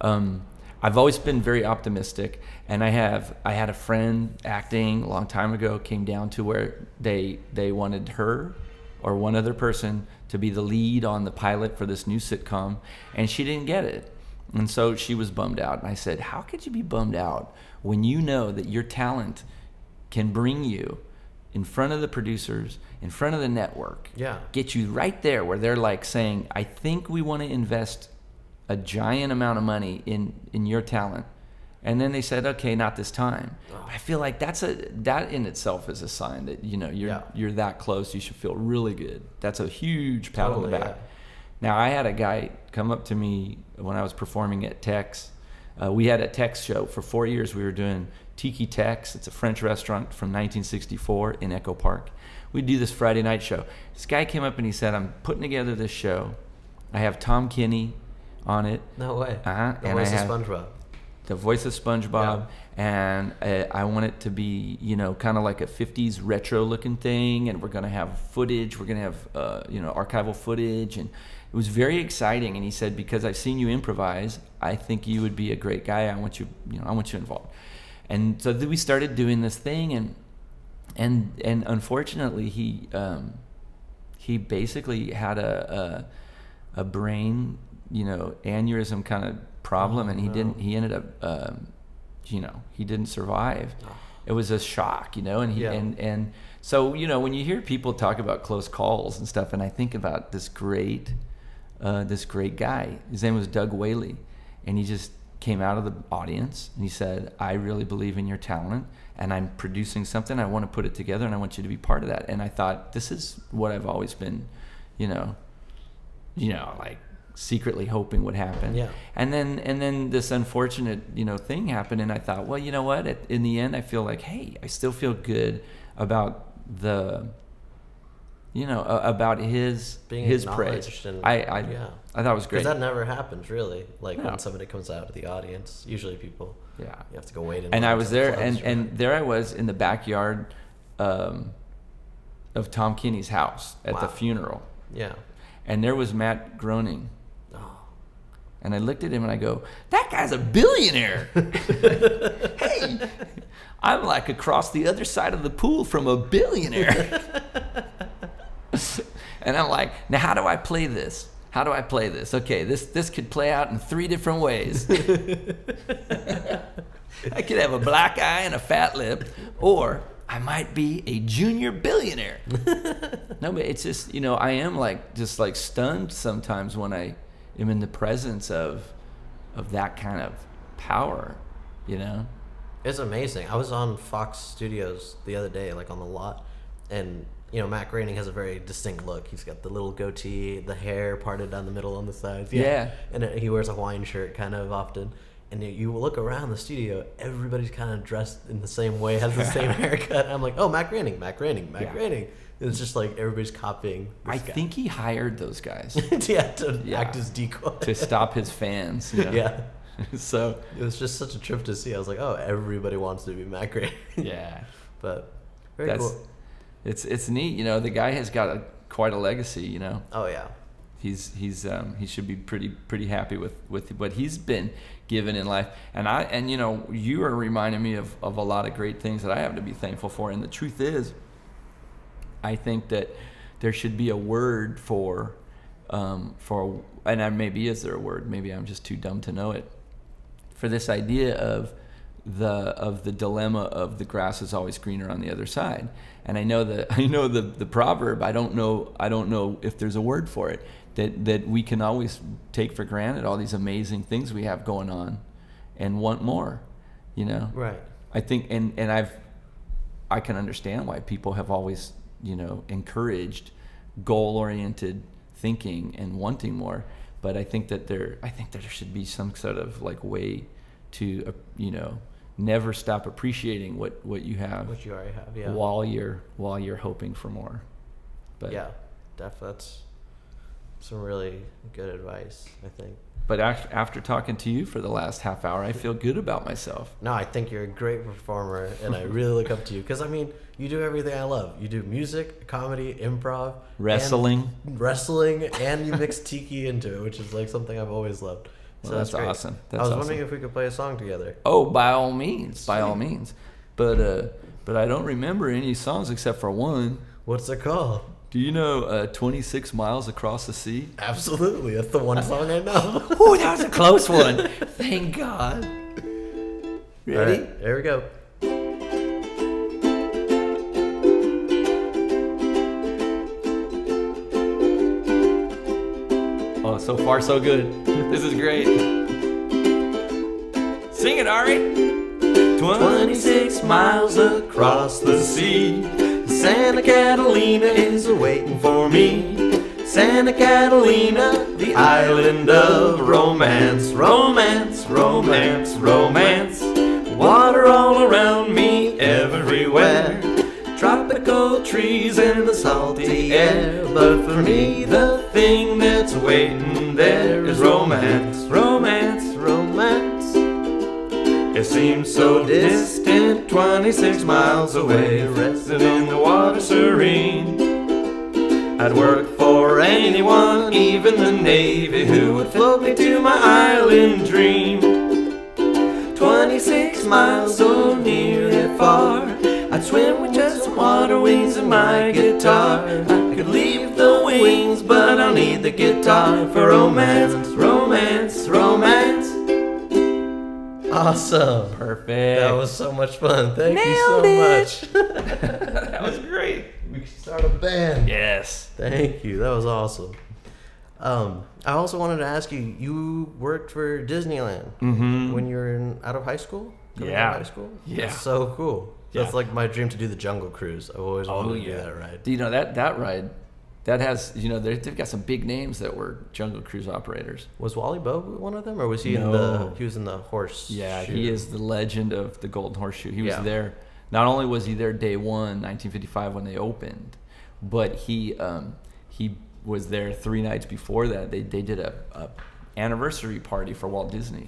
B: I've always been very optimistic, and I had a friend acting a long time ago, came down to where they wanted her or one other person to be the lead on the pilot for this new sitcom, and she didn't get it, and so she was bummed out. And I said, how could you be bummed out when you know that your talent can bring you in front of the producers, in front of the network,
A: Yeah.
B: get you right there where they're like saying, I think we want to invest a giant amount of money in your talent. And then they said, okay, not this time. I feel like that in itself is a sign that, you're that close. You should feel really good. That's a huge pat on the back.
A: Yeah.
B: Now, I had a guy come up to me when I was performing at Tex. We had a Tex show. For 4 years, we were doing Tiki Tex. It's a French restaurant from 1964 in Echo Park. We'd do this Friday night show. This guy came up and he said, I'm putting together this show. I have Tom Kenny on it.
A: No way.
B: And
A: Where's
B: I
A: the
B: have
A: SpongeBob?
B: the voice of SpongeBob, and I want it to be, you know, kind of like a 50s retro looking thing, and we're going to have footage, we're going to have, you know, archival footage, and it was very exciting. And he said, because I've seen you improvise, I think you would be a great guy. I want you, you know, I want you involved. And so then we started doing this thing, and unfortunately he basically had a brain, you know, aneurysm kind of problem, and he ended up you know, he didn't survive. It was a shock, you know, and and so, you know, when you hear people talk about close calls and stuff, and I think about this great guy, his name was Doug Whaley, and he just came out of the audience and he said, I really believe in your talent, and I'm producing something, I want to put it together, and I want you to be part of that. And I thought, this is what I've always been, you know, like secretly hoping would happen. Yeah. And then this unfortunate, you know, thing happened, and I thought, well, you know what? In the end, I feel like, hey, I still feel good about the, you know, about his praise.
A: And,
B: I thought it was great.
A: Because that never happens, really. Like when somebody comes out of the audience, usually people, you have to go wait.
B: And I was there, and there I was in the backyard of Tom Kenny's house at the funeral. Yeah. And there was Matt Groening. And I looked at him and I go, that guy's a billionaire. Hey, I'm like across the other side of the pool from a billionaire. And I'm like, now how do I play this? How do I play this? Okay, this could play out in 3 different ways. I could have a black eye and a fat lip, or I might be a junior billionaire. No, but it's just, you know, I am like just like stunned sometimes when I am in the presence of that kind of power, you know?
A: It's amazing. I was on Fox Studios the other day, like on the lot, and you know, Matt Groening has a very distinct look. He's got the little goatee, the hair parted down the middle on the sides. Yeah. And he wears a Hawaiian shirt kind of often. And you look around the studio, everybody's kind of dressed in the same way, has the same haircut. I'm like, oh, Matt Groening. It's just like everybody's copying this guy.
B: Think he hired those guys.
A: to act as decoy.
B: To stop his fans. You know? Yeah. So
A: it was just such a trip to see. I was like, oh, everybody wants to be Matt Groening.
B: Yeah.
A: But very cool.
B: It's neat. You know, the guy has got quite a legacy, you know.
A: Oh, yeah.
B: He should be pretty happy with what he's been given in life, and you know, you are reminding me of a lot of great things that I have to be thankful for. And the truth is, I think that there should be a word for maybe is there a word? Maybe I'm just too dumb to know it. For this idea of the dilemma of the grass is always greener on the other side. And I know the proverb. I don't know if there's a word for it. That we can always take for granted all these amazing things we have going on, and want more, you know. Right. I think, and I can understand why people have always, you know, encouraged goal-oriented thinking and wanting more. But I think that there should be some sort of like way to, you know, never stop appreciating what you have,
A: what you already have, yeah.
B: While you're hoping for more. But
A: yeah, that's some really good advice, I think.
B: But after talking to you for the last half hour, I feel good about myself.
A: No, I think you're a great performer, and I really look up to you. Because, I mean, you do everything I love. You do music, comedy, improv.
B: Wrestling,
A: and you mix tiki into it, which is like something I've always loved. So
B: well, that's great. Awesome.
A: I was wondering if we could play a song together.
B: Oh, by all means. By all means. But I don't remember any songs except for one.
A: What's it called?
B: Do you know 26 Miles Across the Sea?
A: Absolutely. That's the one song I know.
B: Oh, that was a close one. Thank God. Ready?
A: All right, here we go.
B: Oh, so far so good. This is great. Sing it, Ari.
A: 26 miles across the sea, Santa Catalina is waiting for me. Santa Catalina, the island of romance. Romance, romance, romance. Water all around me, everywhere. Tropical trees and the salty air. But for me, the thing that's waiting there is romance. Romance, romance.
B: seemed so distant, 26 miles away, resting in the water serene. I'd work for anyone, even the Navy, who would float me to my island dream. 26 miles so near and far, I'd swim with just some water wings and my guitar. I could leave the wings, but I'll need the guitar for romance, romance, romance.
A: Awesome.
B: Perfect.
A: That was so much fun. Thank you
B: Nailed
A: so
B: it.
A: much.
B: That was great.
A: We should start a band.
B: Yes.
A: Thank you. That was awesome. I also wanted to ask you, you worked for Disneyland when you were out of high school? Coming
B: Yeah.
A: out of high school?
B: Yeah.
A: That's so cool.
B: Yeah.
A: That's like my dream to do the Jungle Cruise. I've always wanted to do that ride.
B: Do you know that ride? That has, you know, they've got some big names that were Jungle Cruise operators.
A: Was Wally Boag one of them, or was he he was in the horse?
B: Yeah,
A: shoe?
B: he is the legend of the Golden Horseshoe. He was
A: Yeah.
B: there. Not only was he there day one, 1955, when they opened, but he was there 3 nights before that. They did a anniversary party for Walt Disney.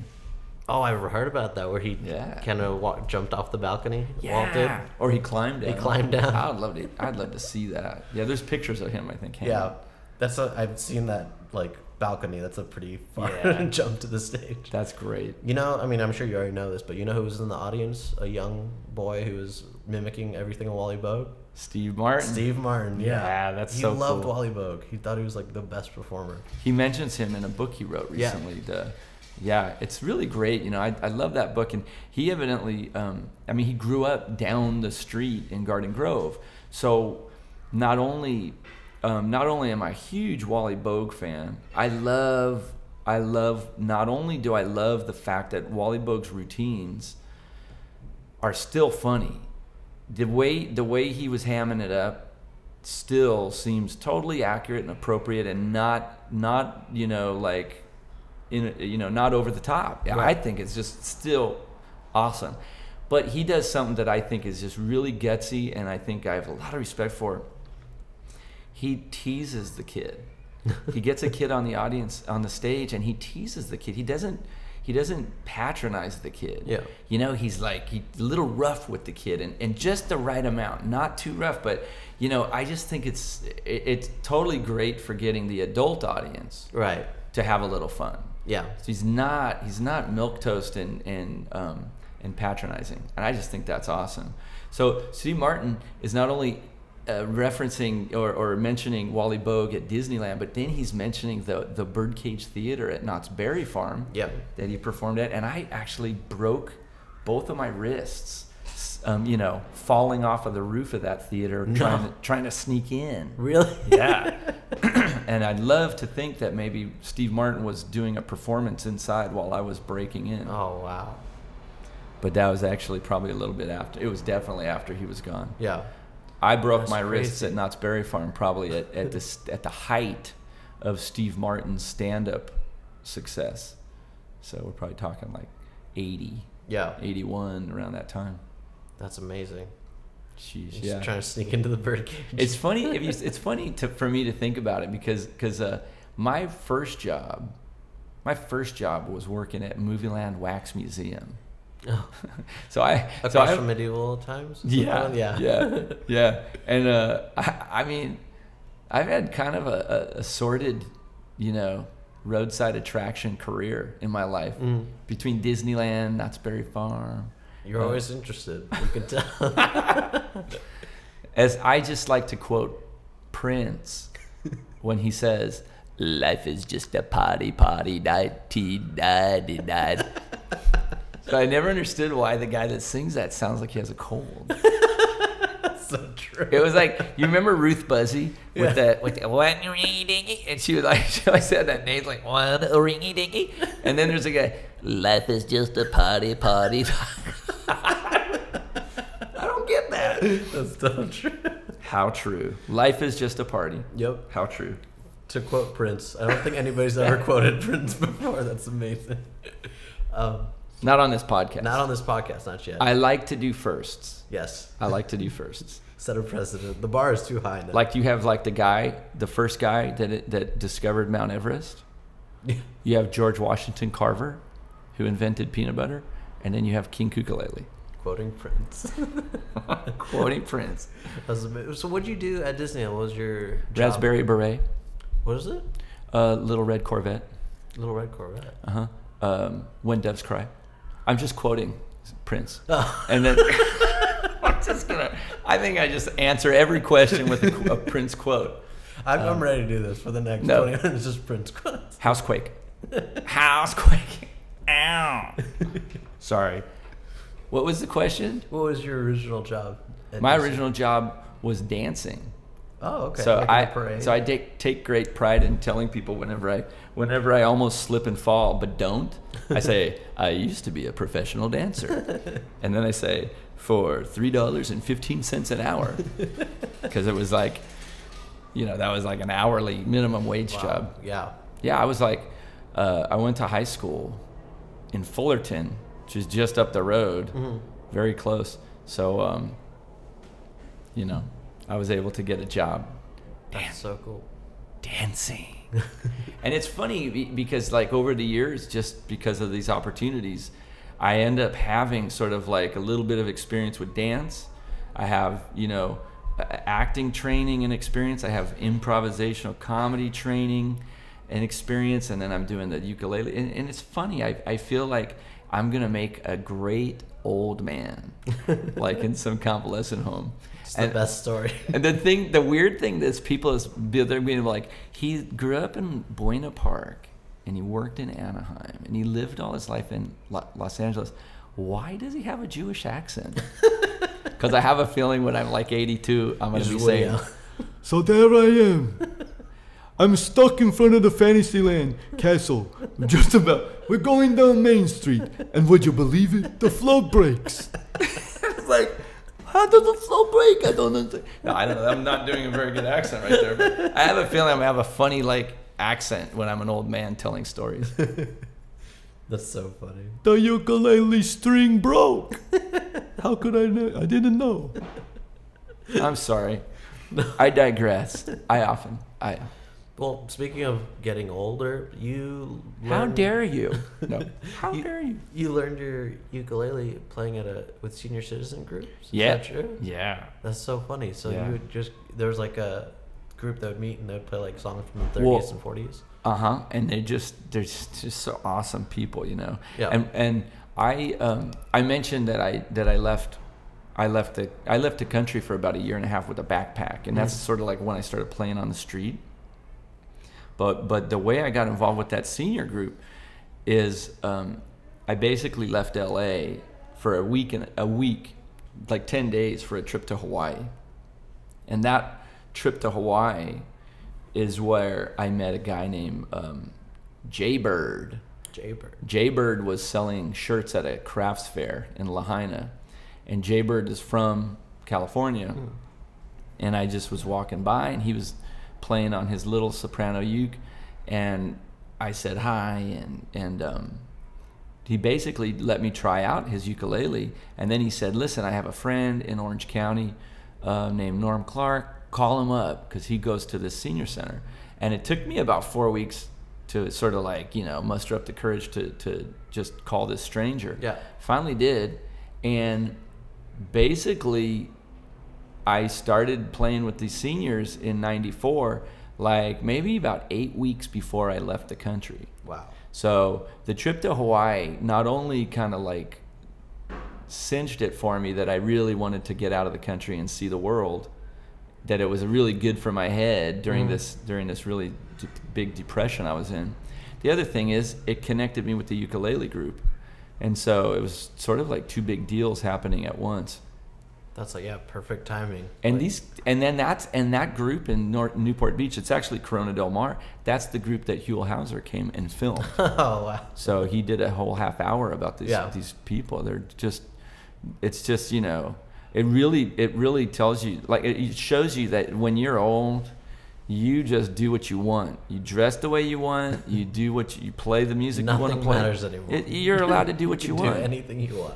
A: Oh, I ever heard about that, where he
B: Yeah.
A: kind of jumped off the balcony. Walt did.
B: Or he climbed down.
A: He climbed down.
B: I'd love to see that. Yeah, there's pictures of him, I think. hanging.
A: Yeah, I've seen that like balcony. That's a pretty far
B: Yeah.
A: jump to the stage.
B: That's great.
A: You know, I mean, I'm sure you already know this, but you know who was in the audience? A young boy who was mimicking everything of Wally Boag?
B: Steve Martin.
A: Steve Martin, yeah.
B: Yeah, that's
A: he
B: so
A: loved
B: cool.
A: Wally Boag. He thought he was like the best performer.
B: He mentions him in a book he wrote
A: Yeah.
B: recently. Yeah, it's really great. You know, I love that book. And he evidently, he grew up down the street in Garden Grove. So not only am I a huge Wally Boag fan, I love, not only do I love the fact that Wally Boag's routines are still funny. The way he was hamming it up still seems totally accurate and appropriate, and not not over the top.
A: Right.
B: I think it's just still awesome. But he does something that I think is just really gutsy, and I think I have a lot of respect for. He teases the kid. He gets a kid on the stage, and he teases the kid. He doesn't patronize the kid.
A: Yeah.
B: You know, he's a little rough with the kid, and just the right amount, not too rough, but you know, I just think it's totally great for getting the adult audience
A: Right.
B: to have a little fun.
A: Yeah.
B: So he's not milquetoast and patronizing, and I just think that's awesome. So Steve Martin is not only referencing or mentioning Wally Boag at Disneyland, but then he's mentioning the Birdcage Theater at Knott's Berry Farm
A: Yep.
B: that he performed at, and I actually broke both of my wrists, falling off of the roof of that theater, trying to sneak in.
A: Really?
B: Yeah. And I'd love to think that maybe Steve Martin was doing a performance inside while I was breaking in.
A: Oh, wow.
B: But that was actually probably a little bit after. It was definitely after he was gone.
A: Yeah.
B: I broke
A: That's
B: my wrists
A: crazy.
B: at Knott's Berry Farm probably at the height of Steve Martin's stand-up success. So we're probably talking like 80,
A: Yeah.
B: 81, around that time.
A: That's amazing.
B: Jeez,
A: Just
B: yeah.
A: trying to sneak into the birdcage.
B: It's funny. It's funny for me to think about it because my first job was working at Movieland Wax Museum.
A: Oh.
B: Across
A: from medieval times?
B: Yeah. And I've had kind of a sordid, roadside attraction career in my life between Disneyland, Knott's Berry Farm.
A: You're always interested. You can tell.
B: As I just like to quote Prince when he says, "Life is just a party, 1999." So I never understood why the guy that sings that sounds like he has a cold.
A: That's so true.
B: It was like, you remember Ruth Buzzy with the one ringy dingy, and she always said that name like one ringy dingy, and then there's a guy, "Life is just a party." I don't get that.
A: That's so true.
B: How true. Life is just a party.
A: Yep.
B: How true.
A: To quote Prince, I don't think anybody's ever quoted Prince before. That's amazing.
B: Not on this podcast.
A: Not on this podcast, not yet.
B: I like to do firsts.
A: Yes.
B: I like to do firsts.
A: Set a precedent. The bar is too high now.
B: Like you have the first guy that discovered Mount Everest. You have George Washington Carver, who invented peanut butter. and then you have King Kukulele.
A: Quoting Prince.
B: Quoting Prince.
A: So what'd you do at Disneyland? What was your job?
B: Raspberry Beret.
A: What is it?
B: Little Red Corvette.
A: Little Red Corvette.
B: When Doves Cry. I'm just quoting Prince.
A: Oh.
B: And then I think I just answer every question with a Prince quote.
A: I'm ready to do this for the next 20 minutes, just Prince quotes.
B: Housequake. Housequake. Ow. Sorry. What was the question?
A: What was your original job?
B: My original job was dancing.
A: Oh, okay.
B: So
A: like
B: I take great pride in telling people whenever I almost slip and fall but don't, I say I used to be a professional dancer, and then I say for $3.15 an hour, because it was like, that was like an hourly minimum wage job. Yeah. I was like, I went to high school in Fullerton, which is just up the road, very close. So, I was able to get a job.
A: That's so cool.
B: Dancing. And it's funny because like over the years, just because of these opportunities, I end up having sort of like a little bit of experience with dance. I have, acting training and experience. I have improvisational comedy training and experience. And then I'm doing the ukulele. And it's funny. I feel like I'm going to make a great old man, like in some convalescent home.
A: It's the best story.
B: And the weird thing is they're being like, he grew up in Buena Park and he worked in Anaheim and he lived all his life in Los Angeles. Why does he have a Jewish accent? Because I have a feeling when I'm like 82, I'm going to be saying,
D: so there I am. I'm stuck in front of the Fantasyland castle. We're going down Main Street. And would you believe it? The float breaks.
B: It's like, how does the flow break? I don't understand. No, I don't know. I'm not doing a very good accent right there. But I have a feeling I'm going to have a funny accent when I'm an old man telling stories.
A: That's so funny.
D: The ukulele string broke. How could I know? I didn't know.
B: I'm sorry. I digress.
A: Well, speaking of getting older,
B: How dare you? No. How dare you?
A: You learned your ukulele playing with senior citizen groups?
B: Yeah.
A: Is that true?
B: Yeah.
A: That's so funny. So you would there was like a group that would meet and they would play like songs from the 30s and 40s?
B: And they're just so awesome people,
A: Yeah.
B: And I mentioned that I left the country for about a year and a half with a backpack, and that's sort of like when I started playing on the street. But the way I got involved with that senior group is I basically left LA for a week, like 10 days for a trip to Hawaii. And that trip to Hawaii is where I met a guy named Jaybird. Jaybird was selling shirts at a crafts fair in Lahaina. And Jaybird is from California. And I just was walking by and he was playing on his little soprano uke, and I said hi, and he basically let me try out his ukulele, and then he said, listen, I have a friend in Orange County named Norm Clark, call him up, because he goes to this senior center. And it took me about 4 weeks to sort of muster up the courage to just call this stranger.
A: Yeah.
B: Finally did, and basically I started playing with these seniors in '94, like maybe about 8 weeks before I left the country.
A: Wow.
B: So the trip to Hawaii not only kind of cinched it for me that I really wanted to get out of the country and see the world, that it was really good for my head during this really big depression I was in. The other thing is it connected me with the ukulele group. And so it was sort of like two big deals happening at once.
A: That's perfect timing.
B: And that group in Newport Beach, it's actually Corona Del Mar. That's the group that Huell Howser came and filmed.
A: Oh wow!
B: So he did a whole half hour about these people. It's just it really tells you, it shows you that when you're old, you just do what you want. You dress the way you want. You do you play the music you want to play.
A: Nothing matters anymore.
B: You're allowed to do what you want.
A: Do anything you want.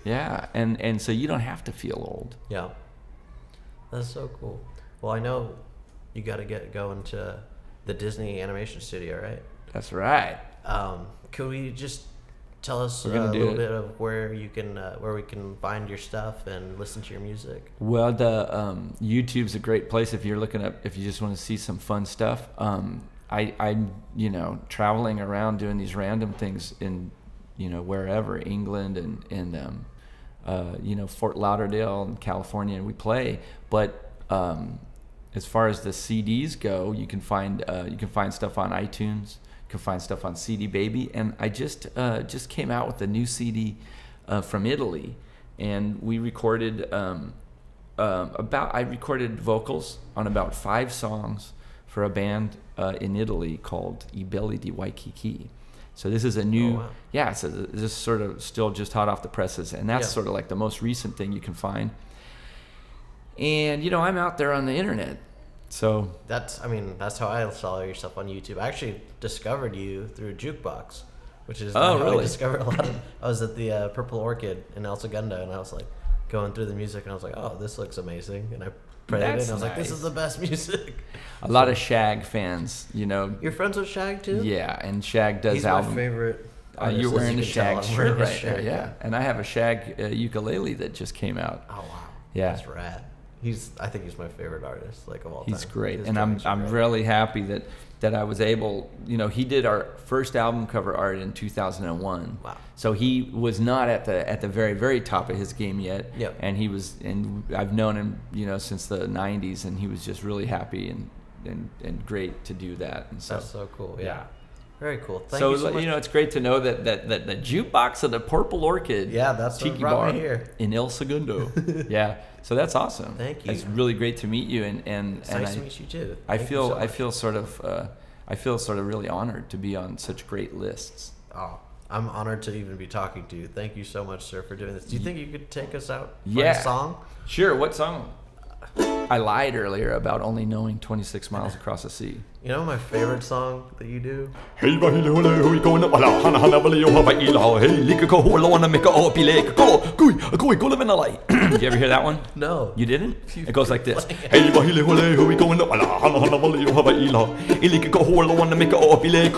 B: Yeah, and so you don't have to feel old.
A: Yeah, that's so cool. Well, I know you got to get going to the Disney Animation Studio, right?
B: That's right.
A: Could we just Tell us a little bit of where we can find your stuff and listen to your music.
B: Well, the YouTube's a great place if you're if you just want to see some fun stuff. I'm traveling around doing these random things in, wherever, England and Fort Lauderdale and California, and we play. But as far as the CDs go, you can find stuff on iTunes. You can find stuff on CD Baby, and I just came out with a new CD from Italy, and we recorded I recorded vocals on about 5 songs for a band in Italy called I Belli di Waikiki. So this is a new, so this is sort of still just hot off the presses, and that's sort of like the most recent thing you can find. And I'm out there on the internet. So
A: that's how I saw your stuff on YouTube. I actually discovered you through Jukebox, which is how I discovered a lot of. I was at the Purple Orchid in El Segundo, and I was like going through the music, and I was like, oh, this looks amazing, and I played it, and I was like, this is the best music.
B: A lot of Shag fans,
A: You're friends with Shag too?
B: Yeah, and Shag does
A: He's
B: album.
A: My favorite.
B: You're wearing a Shag shirt right
A: Shag,
B: there, yeah. And I have a Shag ukulele that just came out.
A: Oh wow,
B: yeah,
A: that's rad. I think he's my favorite artist, of all time.
B: He's great, and I'm really happy that I was able. He did our first album cover art in 2001.
A: Wow!
B: So he was not at the very very top of his game yet.
A: Yep.
B: And I've known him since the 90s, and he was just really happy and great to do that. And so
A: that's so cool. Yeah. Very cool. Thank
B: so
A: you so much.
B: It's great to know that the Jukebox of the Purple Orchid.
A: Yeah, that's
B: Tiki
A: what brought
B: Bar
A: me here
B: in El Segundo. Yeah, so that's awesome.
A: Thank you.
B: It's really great to meet you, and
A: nice to meet you too.
B: I feel sort of really honored to be on such great lists.
A: Oh, I'm honored to even be talking to you. Thank you so much, sir, for doing this. Do you think you could take us out for a song?
B: Sure. What song? I lied earlier about only knowing 26 miles across the sea.
A: My favorite song that you do?
D: Hey, bahile hole, who we going up? Hana hana vali yo hava ila. Hey, lika ko hole wanna make a opile. Go live in the light.
B: Did you ever hear that one?
A: No.
B: You didn't? It goes like this.
D: Hey, bahile hole, who we going up? Hana hana vali yo hava ila. Lika ko hole wanna make a opile.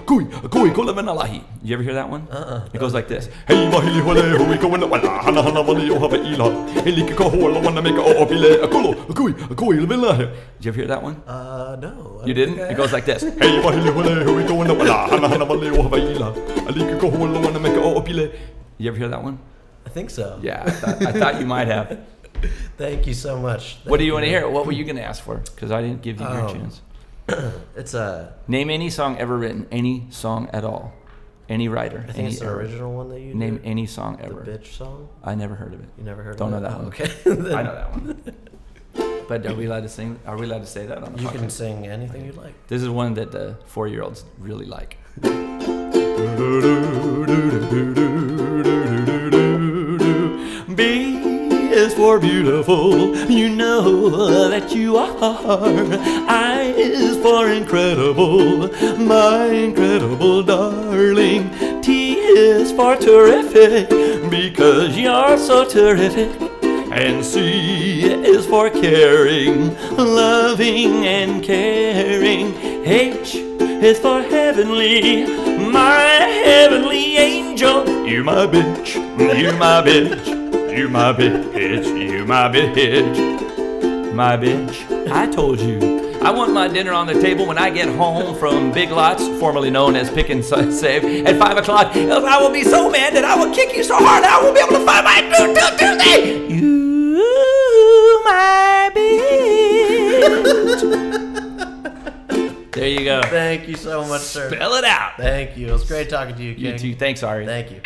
D: Go live in the light.
B: Did you ever hear that one? It goes like this.
D: Hey, bahile hole, who we going up? Hana hana vali yo hava ila. Lika ko hole wanna make a opile. Go live in the light.
B: Did you ever hear that one?
A: No.
B: You didn't? It goes like this.
D: Hey, bahile hole, who we going up? Hana hana vali yo hava ila. Lika ko hole wanna make a opile.
B: You ever hear that one?
A: I think so.
B: Yeah, I thought you might have.
A: Thank you so much.
B: What do you want to hear? What were you going to ask for? Because I didn't give you your chance.
A: It's
B: Name any song ever written. Any song at all. Any writer.
A: I think it's the original one that you
B: Name
A: did.
B: Any song ever.
A: The bitch song?
B: I never heard of it.
A: You never heard
B: Don't
A: of it?
B: know that one.
A: Okay.
B: I know that one. But are we allowed to sing? Are we allowed to say that on the
A: You
B: podcast?
A: can sing anything you'd like.
B: This is one that the 4-year-olds really like. B is for beautiful, you know that you are. I is for incredible, my incredible darling. T is for terrific, because you're so terrific. And C is for caring, loving and caring. H is for heavenly, my heavenly angel. You my bitch, you my bitch, you my bitch, you my bitch, my bitch. I told you. I want my dinner on the table when I get home from Big Lots, formerly known as Pick and Save, at 5 o'clock. Else I will be so mad that I will kick you so hard I won't be able to find my Tuesday. You, my bitch. There you go.
A: Thank you so much, sir.
B: Spell it out.
A: Thank you. It was great talking to you, King.
B: You too. Thanks, Ari.
A: Thank you.